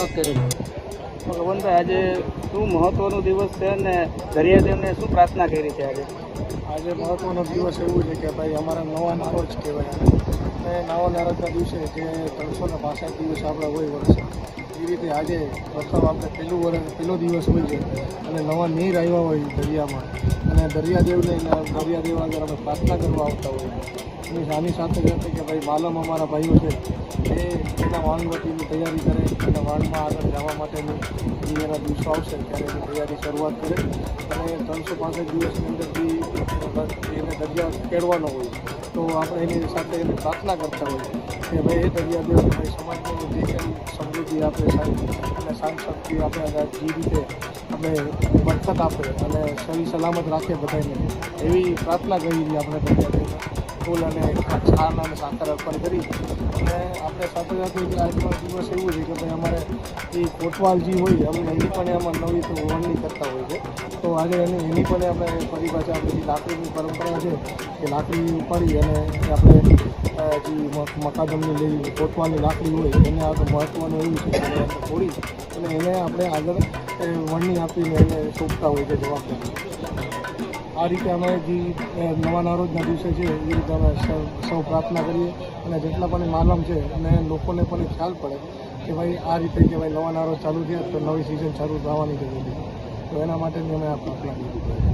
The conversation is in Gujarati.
Okay ready. ભગવાનભાઈ, આજે શું મહત્વનો દિવસ છે ને દરિયાદેવને શું પ્રાર્થના કરી છે આજે? આજે મહત્ત્વનો દિવસ એવું છે કે ભાઈ અમારા નવા નારોજ કહેવાય અને નવા નારોજના દિવસે જે 365 દિવસ આપણા હોય વર્ષે એ રીતે આજે પ્રથમ આપણે પહેલો દિવસ હોય છે અને નવા નીર આવ્યા હોય દરિયામાં અને દરિયાદેવ આગળ અમે પ્રાર્થના કરવા આવતા હોઈએ. અને આની સાથે સાથે કે ભાઈ માલમ અમારા ભાઈઓ છે એ એના વાણવટીની તૈયારી કરે અને વાણમાં આગળ જવા માટેની જે એના દિવસો આવશે ત્યારે એની તૈયારી શરૂઆત કરે અને 365 દિવસની અંદર એને દરિયા ખેડવાનો હોય તો આપણે એની સાથે એની પ્રાર્થના કરતા હોઈએ કે ભાઈ એ દરિયાદેવ ભાઈ સમાજની જે કંઈ સમૃદ્ધિ આપે અને શાંત શક્તિ આપણે જે રીતે આપણે બરકત આપે અને સહી સલામત રાખે બધાને એવી પ્રાર્થના કરી આપણે દરિયાદેવને ફૂલ અને છાન અને સાકર અર્પણ કરી અને આપણે સાથે સાથે જે આજનો દિવસ એવું છે કે ભાઈ અમારે એ કોટવાલજી હોય અમે એની પણ એમાં નવી વણણી કરતા હોય છે તો આજે એની પણ આપણે ફરી પાછા આપણી જે લાકડીની પરંપરા છે કે લાકડી ઉપાડી અને આપણે જે મકાદમની લેવી કોટવાલની લાકડી હોય એને આગળ મહત્ત્વનું એવું છે કે એને તોડી અને એને આપણે આગળ વણણી આપીને એને સોંપતા હોય છે જવાબદારી. આ રીતે અમે જે નવા નારોજના દિવસે છે એ રીતે અમે સૌ પ્રાર્થના કરીએ અને જેટલા પણ માલમ છે અને લોકોને પણ ખ્યાલ પડે કે ભાઈ આ રીતે કે ભાઈ નવા નારોજ ચાલુ થયા તો નવી સિઝન ચાલુ થવાની છે તો એના માટેની અમે આ પ્રાર્થના કરી.